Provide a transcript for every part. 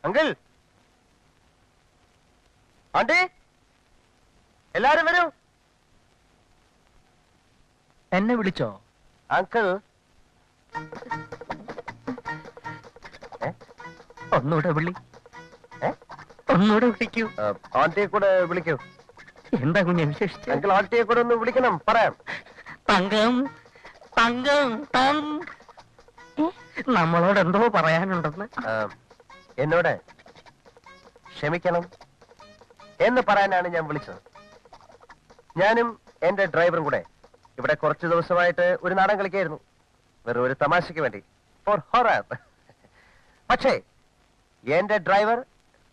Uncle, Andi, എല്ലാരും വരൂ. എന്നെ വിളിച്ചോ? അങ്കിൾ, ഒന്നുകൂടെ വിളി. ഒന്നുകൂടെ വിളിക്കൂ. ആന്റിയെ കൂടെ വിളിക്കൂ. എന്താ കുഞ്ഞെ വിശേഷിച്ച്? അങ്കിൾ, ആന്റിയെ കൂടെ ഒന്ന് വിളിക്കണം, പറയാം. തങ്കം, തങ്കം, നമ്മളോട് എന്തോ പറയാനുണ്ടെന്ന്. എന്നോട് ക്ഷമിക്കണം എന്ന് പറയാനാണ് ഞാൻ വിളിച്ചത്. ഞാനും എന്റെ ഡ്രൈവറും കൂടെ ഇവിടെ കുറച്ചു ദിവസമായിട്ട് ഒരു നാടകം കളിക്കായിരുന്നു, വെറും ഒരു തമാശയ്ക്ക് വേണ്ടി, ഫോർ ഹൊറർ. പക്ഷേ എന്റെ ഡ്രൈവർ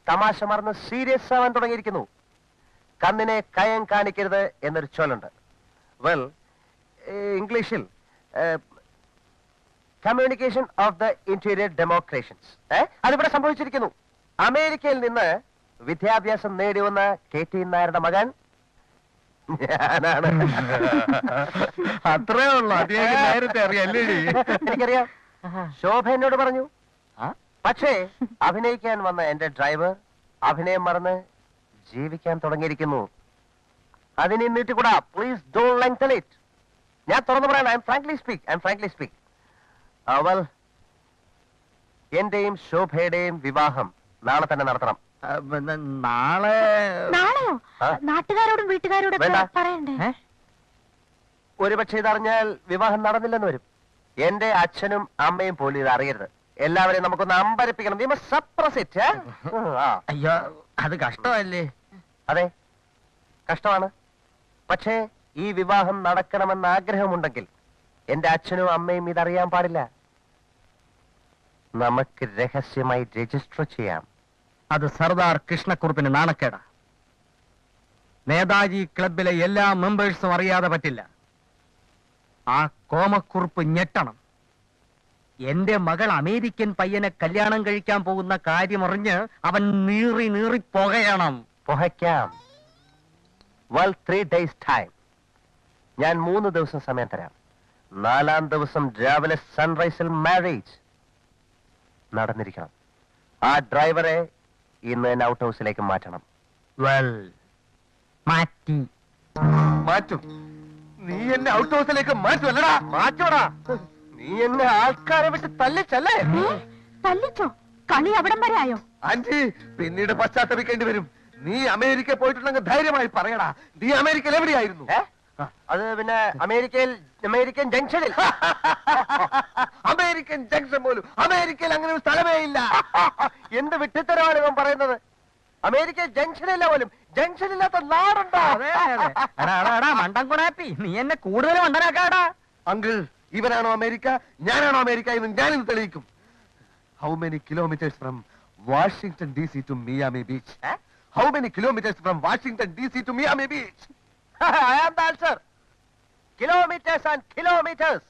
തമാശ മറന്ന് സീരിയസ് ആവാൻ തുടങ്ങിയിരിക്കുന്നു. കണ്ണിനെ കയം കാണിക്കരുത് എന്നൊരു ചൊല്ലുണ്ട്. വെൽ, ഇംഗ്ലീഷിൽ കമ്മ്യൂണിക്കേഷൻ ഓഫ് ദ ഇന്റീരിയർ ഡെമോക്രേഷൻസ് അതിവിടെ സംഭവിച്ചിരിക്കുന്നു. അമേരിക്കയിൽ നിന്ന് വിദ്യാഭ്യാസം നേടി വന്ന KT നായരുടെ മകൻ ഞാനാണ്. അത്രേ ഉള്ളൂ. നേരത്തെ അറിയാല്ലേ? എനിക്കറിയാം. ശോഭ എന്നോട് പറഞ്ഞു. പക്ഷേ അഭിനയിക്കാൻ വന്ന എന്റെ ഡ്രൈവർ അഭിനയം മറന്ന് ജീവിക്കാൻ തുടങ്ങിയിരിക്കുന്നു. അതിന് നീട്ടിക്കൂടാ. Please don't lengthen it. ഞാൻ തുറന്നു പറയണം. I am frankly speak. അവൾ എന്റെയും ശോഭയുടെയും വിവാഹം നാളെ തന്നെ നടത്തണം. നാളെയോ? നാട്ടുകാരോടും വീട്ടുകാരോടും പറയണ്ടേ? ഒരുപക്ഷെ ഇതറിഞ്ഞാൽ വിവാഹം നടന്നില്ലെന്ന് വരും. എന്റെ അച്ഛനും അമ്മയും പോലും ഇത് അറിയരുത്. എല്ലാവരെയും നമുക്കൊന്ന് അമ്പരപ്പിക്കണം. അയ്യോ, അത് കഷ്ടമല്ലേ? അതെ, കഷ്ടമാണ്. പക്ഷേ ഈ വിവാഹം നടക്കണമെന്ന് ആഗ്രഹമുണ്ടെങ്കിൽ എന്റെ അച്ഛനും അമ്മയും ഇതറിയാൻ പാടില്ല. നമുക്ക് രഹസ്യമായി രജിസ്റ്റർ ചെയ്യാം. അത് സർദാർ കൃഷ്ണക്കുറുപ്പിന് നാണക്കേടാ. നേതാജി ക്ലബിലെ എല്ലാ മെമ്പേഴ്സും അറിയാതെ പറ്റില്ല. ആ കോമക്കുറുപ്പ് ഞെട്ടണം. എന്റെ മകൾ അമേരിക്കൻ പയ്യനെ കല്യാണം കഴിക്കാൻ പോകുന്ന കാര്യമറിഞ്ഞ് അവൻ നീറി പുകയണം. പുകയ്ക്കാം. Well, 3 days time. ഞാൻ 3 ദിവസം സമയം തരാം. 4-ാം ദിവസം രാവിലെ സൺറൈസിൽ മാരേജ് നടന്നിരിക്കണം. ആ ഡ്രൈവറെ ഇന്ന് തന്നെ ഔട്ട് ഹൗസിലേക്ക് മാറ്റണം. വെൽ, മാറ്റും. നീ എന്നെ ഔട്ട് ഹൗസിലേക്ക് മാറ്റുമല്ലടാ? മാറ്റോടാ. നീ എന്നെ ആൾക്കാരെ വിട്ട് തല്ലിച്ചല്ലേ? തല്ലിച്ചോ? കളി അവിടം വരെ ആയോ? ആന്റി, പിന്നീട് പശ്ചാത്തപിക്കേണ്ടി വരും. നീ അമേരിക്ക പോയിട്ടുണ്ടെങ്കിൽ ധൈര്യമായി പറയടാ. നീ അമേരിക്കയിൽ എവിടെയായിരുന്നു? അത് പിന്നെ അമേരിക്കൻ ജംഗ്ഷനിൽ. അമേരിക്കൻ ജംഗ്ഷൻ പോലും അമേരിക്കയിൽ അങ്ങനെ ഒരു സ്ഥലമേ ഇല്ല. എന്ത് വിട്ടിത്തരമാണ് ഇവൻ പറയുന്നത്? അമേരിക്ക ജംഗ്ഷനില്ല പോലും. ജംഗ്ഷനില്ലാത്ത നാടുണ്ടോ? മണ്ടൻ കുണാപ്പി, നീ എന്നെ കൂടുതൽ മണ്ടനാക്കാടാ. അങ്കിൾ, ഇവനാണോ അമേരിക്ക, ഞാനാണോ അമേരിക്ക എന്ന് ഞാനിത് തെളിയിക്കും. How many kilometres from Washington DC to Miami Beach? How many kilometers from Washington DC to Miami Beach? I am the answer. Kilometers and kilometers.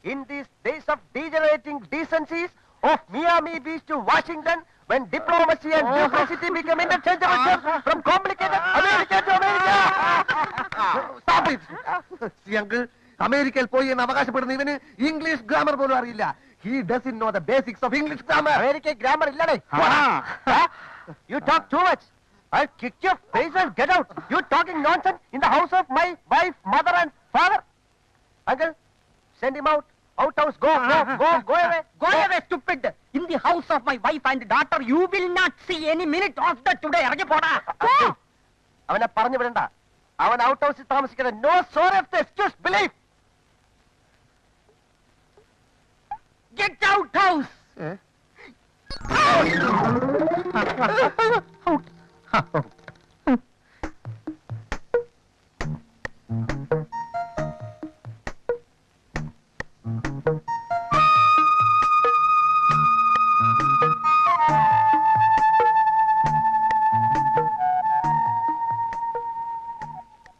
In these days of degenerating decencies of Miami Beach to Washington, when diplomacy and duplicity become interchangeable terms from complicated America to America. Stop it. See, uncle, അമേരിക്കയിൽ പോയി എന്ന് അവകാശപ്പെടുന്ന ഇവന് English grammar പോലും അറിയില്ല. He doesn't know the basics of English grammar. American grammar ഇല്ലടേ. You talk too much. I'll kick your face and get out. You talking nonsense in the house of my wife, mother and father. Uncle, send him out. Out house, go away. Go away, stupid. In the house of my wife and daughter, you will not see any minute of the today. ഇറങ്ങി പോടാ. അവനെ പറഞ്ഞു വിടണ്ട. അവൻ out ഹൗസിൽ താമസിക്കുന്നത്. No sorry of the excuse, believe. Get out house. Out.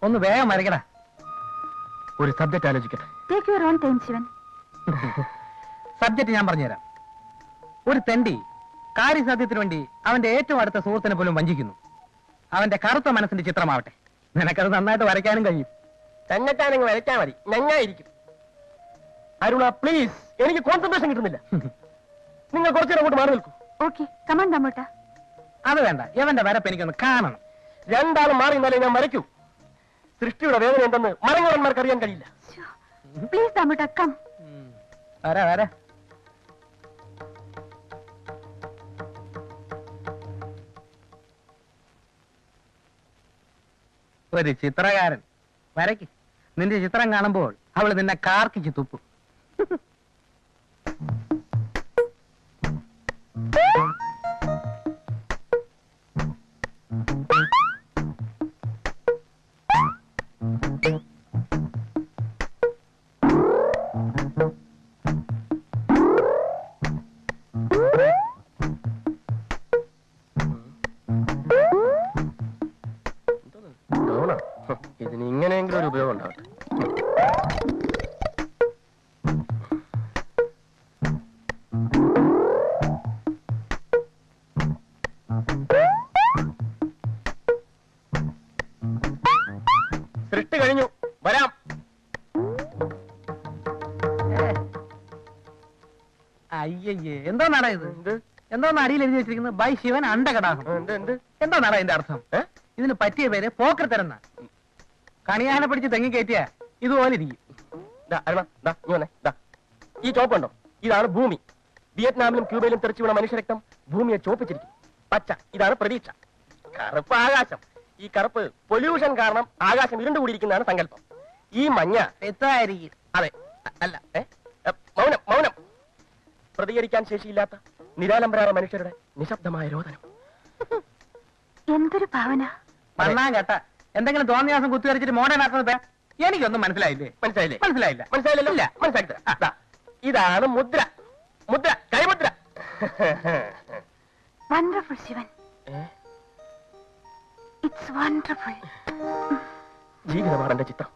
ഒന്ന് വേഗം വരയ്ക്കടാ. ഒരു സബ്ജക്റ്റ് ആലോചിക്കട്ടെ. Take your own time, Shivan. Subject ഞാൻ പറഞ്ഞുതരാം. ഒരു തെണ്ടി കാര്യസാധ്യത്തിന് വേണ്ടി അവന്റെ ഏറ്റവും അടുത്ത സുഹൃത്തിനെ പോലും വഞ്ചിക്കുന്നു. അവന്റെ കറുത്ത മനസ്സിന്റെ ചിത്രമാവട്ടെ. നിനക്കത് നന്നായിട്ട് വരയ്ക്കാനും കഴിയും. തന്നെത്താനെങ്കിൽ വരയ്ക്കാൻ മതി, ഞങ്ങായിരിക്കും. അരുണ, പ്ലീസ്, എനിക്ക് കോൺസെൻട്രേഷൻ കിട്ടുന്നില്ല. നിങ്ങൾ കുറച്ചുകൂടെ അങ്ങോട്ട് മാറി നിൽക്കൂ. ഓക്കെ കമൺ ദമ്മൂട്ട. അത് വേണ്ട, ഇവന്റെ വരപ്പ് എനിക്കൊന്ന് കാണണം. രണ്ടാളും മാറി എന്നാലേ ഞാൻ വരയ്ക്കൂ. സൃഷ്ടിയുടെ വേദന എന്തെന്ന് മരങ്ങോടന്മാർക്ക് അറിയാൻ കഴിയില്ല. പ്ലീസ് ദമ്മൂട്ട കം. വരാ വരാ. ഒരു ചിത്രകാരൻ വരയ്ക്ക്. നിന്റെ ചിത്രം കാണുമ്പോൾ അവള് നിന്നെ കാർക്കിച്ച് തുപ്പും. ഇതിന് ഇങ്ങനെയെങ്കിലും ഒരു ഉപയോഗം ഉണ്ടാവട്ടെ. സൃഷ്ടി കഴിഞ്ഞു, വരാം. അയ്യയ്യേ, എന്തോന്നാടാ ഇത്? എന്തോന്ന് അടിയിൽ എഴുതി വെച്ചിരിക്കുന്നത്? ബൈ ശിവൻ അണ്ടകടാഹം. എന്തോന്നാടാ ഇതിന്റെ അർത്ഥം? ഇതിന് പറ്റിയ പേര് പോക്കർത്തരെന്ന. കണിയാനെ പിടിച്ച് തെങ്ങി കയറ്റിയ ഇതുപോലെ ഇരിക്കും. ഈ ചോപ്പുണ്ടോ? ഇതാണ് ഭൂമി. വിയറ്റ്നാമിലും ക്യൂബയിലും തെറിച്ചു വീണ മനുഷ്യരക്തം ഭൂമിയെ ചോപ്പിച്ചിരിക്കും. പച്ച, ഇതാണ് പ്രതീക്ഷ. കറുപ്പ് ആകാശം. ഈ കറുപ്പ് പൊല്യൂഷൻ കാരണം ആകാശം ഇരുണ്ടുകൂടിയിരിക്കുന്നതാണ് സങ്കല്പം. ഈ മഞ്ഞ തെറ്റായിരിക്കും. അതെ, അല്ല, മൗനം മൗനം. പ്രതികരിക്കാൻ ശേഷിയില്ലാത്ത നിരാലംബരായ മനുഷ്യരുടെ നിശബ്ദമായ രോദനം. എന്തൊരു ഭാവന. പണ്ണാൻ കേട്ട എന്തെങ്കിലും തോന്നിയാസം കുത്തിവരച്ചിട്ട് മോഡേൺ ആക്കുന്നത് എനിക്കൊന്നും മനസ്സിലായില്ലേ? മനസ്സിലായില്ലേ? മനസ്സിലായില്ല. മനസ്സിലായില്ലല്ലോ? ഇല്ല. മനസ്സിലാക്കി. ഇതാണ് മുദ്ര. മുദ്ര, കൈമുദ്ര. വണ്ടർഫുൾ ശിവൻ. It's wonderful. ജീവിതമാണ് എന്റെ ചിത്രം,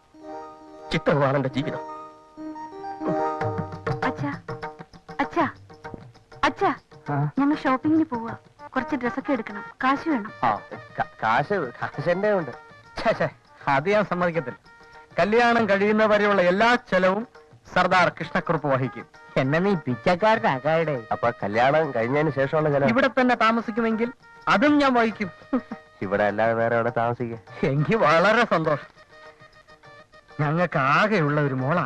ചിത്രമാണ് എന്റെ ജീവിതം. അച്ഛാ അച്ഛാ അച്ഛാ, ഞങ്ങൾ ഷോപ്പിങ്ങിന് പോവാ. കുറച്ച് ഡ്രസ്സൊക്കെ എടുക്കണം, കാശ് വേണം. കാശ് എന്റെ ഉണ്ട്. അത് ഞാൻ സമ്മതിക്കത്തില്ല. കല്യാണം കഴിയുന്നവരെയുള്ള എല്ലാ ചെലവും സർദാർ കൃഷ്ണക്കുറുപ്പ് വഹിക്കും. എന്നെ നീ പിച്ചക്കാരനാകാടെ. അപ്പൊ കല്യാണം കഴിഞ്ഞതിന് ശേഷമുള്ള ചില ഇവിടെ തന്നെ താമസിക്കുമെങ്കിൽ അതും ഞാൻ വഹിക്കും. ഇവിടെ അല്ലാതെ വേറെ എവിടെ താമസിക്കുക? എനിക്ക് വളരെ സന്തോഷം. ഞങ്ങൾക്ക് ആകെയുള്ള ഒരു മോളാ.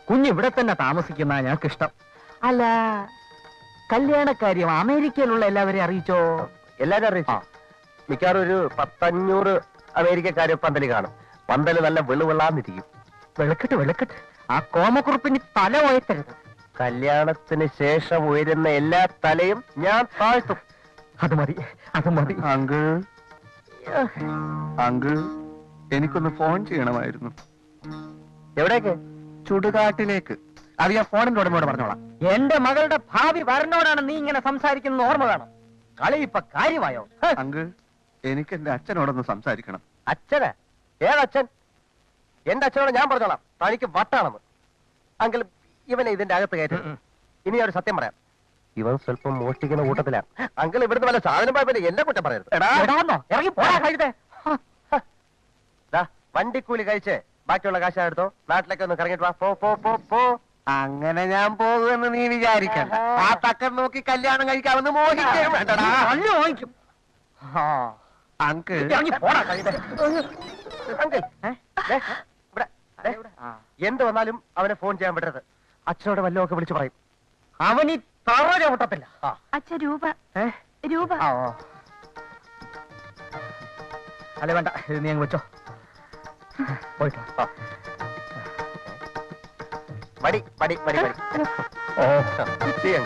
കുഞ്ഞിവിടെ തന്നെ താമസിക്കുന്ന ഞങ്ങൾക്ക് ഇഷ്ടം. അല്ല, കല്യാണക്കാര്യം അമേരിക്കയിലുള്ള എല്ലാവരെയും അറിയിച്ചോ? എല്ലാരും അറിയിച്ചു. മിക്കവാറും ഒരു 100-500 അമേരിക്കക്കാര് പന്തല് കാണും. പന്തല് നല്ല വെളുവെള്ളാന്നിരിക്കും. വെളുക്കട്ട് ആ കോമക്കുറുപ്പിന് തല ഉയർത്തരുത്. കല്യാണത്തിന് ശേഷം ഉയരുന്ന എല്ലാ തലയും ഞാൻ താഴ്ത്തും. അത് മതി. അങ്കിൾ അങ്കിൾ, എനിക്കൊന്ന് ഫോൺ ചെയ്യണമായിരുന്നു. എവിടേക്ക്? ചുടുകാട്ടിലേക്ക്. അത് ഞാൻ ഫോണിന്റെ ഉടമയോട് പറഞ്ഞോളാം. എന്റെ മകളുടെ ഭാവി വരനോടാണ് നീ ഇങ്ങനെ സംസാരിക്കുന്ന ഓർമ്മ വേണം. കളി ഇപ്പൊ കാര്യമായോ? അങ്കിൾ, എനിക്ക് എന്റെ അച്ഛനോടൊന്ന് സംസാരിക്കണം. അച്ഛന്? ഏതച്ഛൻ? എന്റെ അച്ഛനോട് ഞാൻ പറഞ്ഞോളാം, തനിക്ക് വട്ടാണെന്ന്. അങ്കിൾ, ഇവനെ ഇതിന്റെ അകത്ത് കയറ്റി. ഇനി ഒരു സത്യം പറയാം, ഇവൻ സ്വല്പം മോഷ്ടിക്കുന്ന കൂട്ടത്തിലാണ്. അങ്കിൾ, ഇവിടുന്ന് വല്ല സാധനം പോയപ്പോ എന്നെ കുറ്റം പറയരുത്. ഇറങ്ങി പോരാ കഴുതേ. വണ്ടിക്കൂലി കഴിച്ച് ബാക്കിയുള്ള കാശ് എടുത്തോ, നാട്ടിലേക്ക് ഒന്ന് കറങ്ങിട്ട് വാ. പോ. അങ്ങനെ ഞാൻ പോകുമെന്ന് നീ വിചാരിക്കണ്ട. ആ തക്കൻ നോക്കി കല്യാണം കഴിക്കാമെന്ന് മോഹിക്കേ വേണ്ടടാ. വാങ്ങിക്കും. അങ്കിൾ, ഇറങ്ങി പോടാ കഴുതേ. അങ്കിൾ, എന്ത് വന്നാലും അവനെ ഫോൺ ചെയ്യാൻ വിടരുത്. അച്ഛനോട് വല്ലതൊക്കെ വിളിച്ചു പറയും. അവൻ ഈ തറ ചവിട്ടത്തില്ല. അച്ഛ രൂപ. അല്ല വേണ്ട, ഇത് നീ അങ്ങ് വെച്ചോ. പോയിട്ടോ. മടി. ഓ, ചെയ്യാൻ